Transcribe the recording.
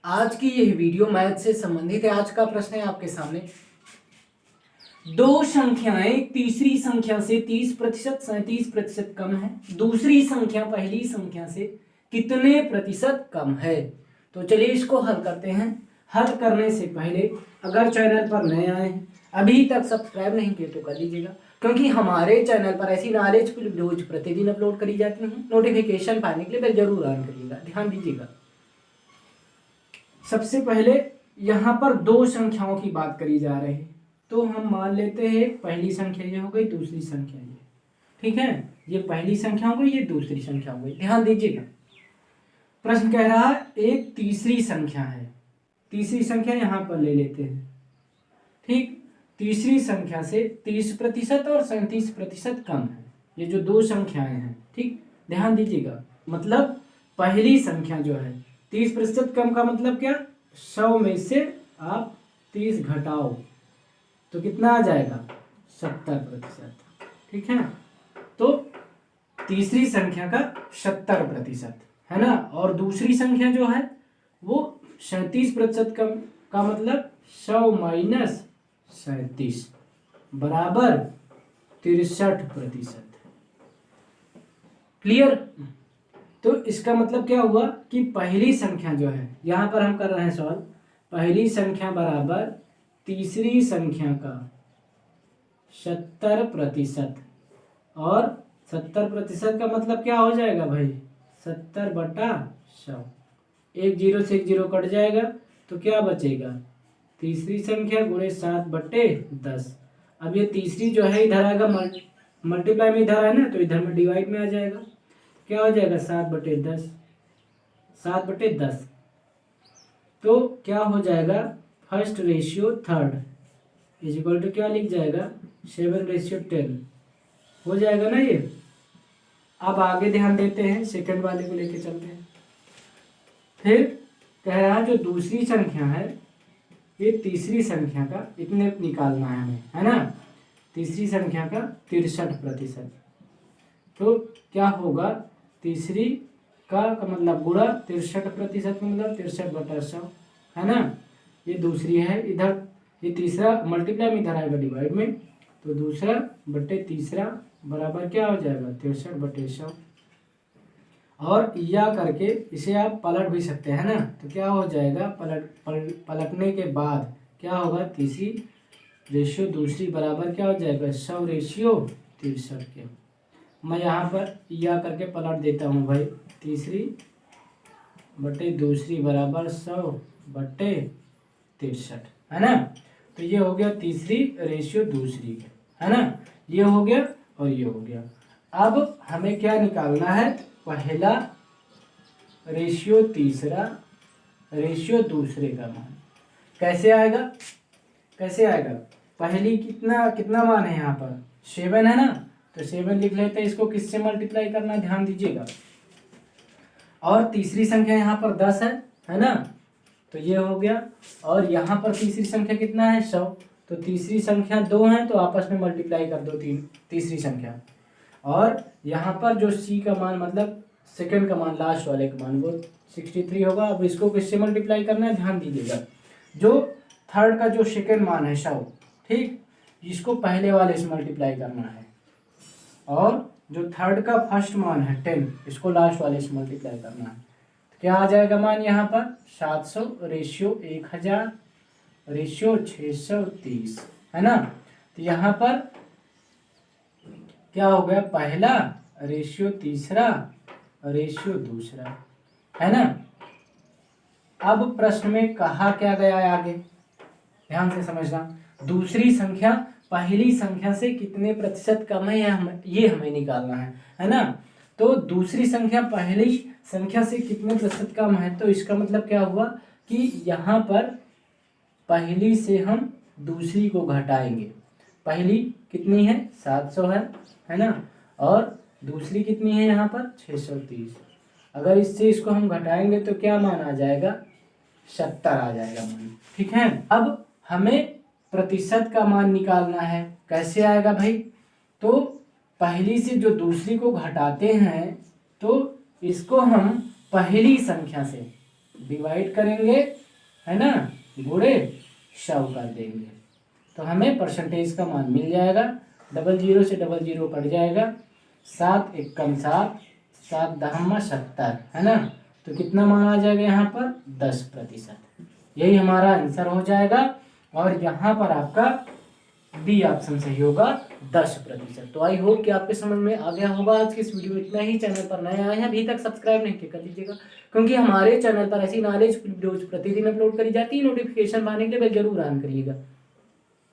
आज की यह वीडियो मैथ से संबंधित है। आज का प्रश्न है आपके सामने, दो संख्याएं तीसरी संख्या से 30%, 37% कम है। दूसरी संख्या पहली संख्या से कितने प्रतिशत कम है? तो चलिए इसको हल करते हैं। हल करने से पहले अगर चैनल पर नए आए हैं, अभी तक सब्सक्राइब नहीं किए तो कर लीजिएगा, क्योंकि हमारे चैनल पर ऐसी नॉलेजफुल वीडियोज प्रतिदिन अपलोड करी जाती हैं। नोटिफिकेशन पाने के लिए बेल जरूर ऑन करिएगा, ध्यान दीजिएगा। सबसे पहले यहाँ पर दो संख्याओं की बात करी जा रही है, तो हम मान लेते हैं पहली संख्या ये हो गई, दूसरी संख्या ये, ठीक है। ये पहली संख्या हो गई, ये दूसरी संख्या हो गई। ध्यान दीजिएगा, प्रश्न कह रहा है एक तीसरी संख्या है। तीसरी संख्या यहाँ पर ले लेते हैं, ठीक। तीसरी संख्या से 30% और 37% कम है। ये जो दो संख्याएं हैं, ठीक, ध्यान दीजिएगा। मतलब पहली संख्या जो है 30% कम का मतलब क्या, 100 में से आप 30 घटाओ तो कितना आ जाएगा, 70%, ठीक है। तो तीसरी संख्या का 70% है ना, और दूसरी संख्या जो है वो 37% कम का मतलब 100 माइनस 37 बराबर 63%। क्लियर? तो इसका मतलब क्या हुआ कि पहली संख्या जो है, यहां पर हम कर रहे हैं सवाल, पहली संख्या बराबर तीसरी संख्या का 70%, और 70% का मतलब क्या हो जाएगा भाई, 70/100। एक जीरो से एक जीरो कट जाएगा तो क्या बचेगा, तीसरी संख्या गुणे 7/10। अब ये तीसरी जो है इधर आएगा, मल्टीप्लाई में इधर है ना, तो इधर में डिवाइड में आ जाएगा। क्या हो जाएगा, 7/10, 7/10। तो क्या हो जाएगा, first ratio third is equal to क्या लिख जाएगा, 7/10 हो जाएगा ना ये। अब आगे ध्यान देते हैं, सेकंड वाले को लेके चलते हैं। फिर कह रहा है जो दूसरी संख्या है ये तीसरी संख्या का इतने निकालना है हमें, है ना। तीसरी संख्या का 63%। तो क्या होगा, तीसरी का मतलब गुणा 63% मतलब 63/100, है ना। ये दूसरी है, इधर ये तीसरा मल्टीप्लाई में इधर आएगा डिवाइड में, तो दूसरा बटे तीसरा बराबर क्या हो जाएगा, 63/100। और या करके इसे आप पलट भी सकते हैं ना, तो क्या हो जाएगा, पलटने के बाद क्या होगा, तीसरी रेशियो दूसरी बराबर क्या हो जाएगा, 100 रेशियो 63 के। मैं यहाँ पर या करके पलट देता हूँ भाई, तीसरी बटे दूसरी बराबर 100/63, है ना। तो ये हो गया तीसरी रेशियो दूसरी, है ना। ये हो गया और ये हो गया। अब हमें क्या निकालना है, पहला रेशियो तीसरा रेशियो दूसरे का मान। कैसे आएगा, कैसे आएगा, पहली कितना मान है यहाँ पर, 7 है ना, तो 7 लिख लेते हैं। इसको किससे मल्टीप्लाई करना, ध्यान दीजिएगा। और तीसरी संख्या यहाँ पर 10 है ना, तो ये हो गया। और यहाँ पर तीसरी संख्या कितना है, 100, तो तीसरी संख्या 2 है तो आपस में मल्टीप्लाई कर दो, तीसरी संख्या। और यहाँ पर जो सी का मान मतलब सेकंड का मान, लास्ट वाले का मान, वो 63 होगा। अब इसको किससे मल्टीप्लाई करना है, ध्यान दीजिएगा। जो थर्ड का जो सेकंड मान है 100, ठीक, इसको पहले वाले से मल्टीप्लाई करना है। और जो थर्ड का फर्स्ट मान है 10, इसको लास्ट वाले से मल्टीप्लाई करना है। तो क्या आ जाएगा मान यहाँ पर, 700 रेशियो 1000 रेशियो 630, है ना। तो यहाँ पर क्या हो गया, पहला रेशियो तीसरा रेशियो दूसरा, है ना। अब प्रश्न में कहा क्या गया है आगे, ध्यान से समझना। दूसरी संख्या पहली संख्या से कितने प्रतिशत कम है, ये हमें निकालना है ना। तो दूसरी संख्या पहली संख्या से कितने प्रतिशत कम है, तो इसका मतलब क्या हुआ कि यहाँ पर पहली से हम दूसरी को घटाएंगे। पहली कितनी है, 700 है ना, और दूसरी कितनी है यहाँ पर 630। अगर इससे इसको हम घटाएंगे तो क्या मान आ जाएगा, 70 आ जाएगा मान, ठीक है। अब हमें प्रतिशत का मान निकालना है। कैसे आएगा भाई, तो पहली से जो दूसरी को घटाते हैं तो इसको हम पहली संख्या से डिवाइड करेंगे, है ना, गुणे 100 कर देंगे तो हमें परसेंटेज का मान मिल जाएगा। 00 से 00 कट जाएगा, 7 एकम 7, 7 दहम्मा 70, है ना। तो कितना मान आ जाएगा यहाँ पर 10%। यही हमारा आंसर हो जाएगा और यहाँ पर आपका डी ऑप्शन सही होगा 10%। तो आई होप कि आपके समझ में आ गया होगा। आज की इस वीडियो में इतना ही। चैनल पर नए आए हैं अभी तक सब्सक्राइब नहीं किया कर लीजिएगा, क्योंकि हमारे चैनल पर ऐसी नॉलेज वीडियोज प्रतिदिन अपलोड करी जाती है। नोटिफिकेशन पाने के लिए बेल जरूर ऑन करिएगा।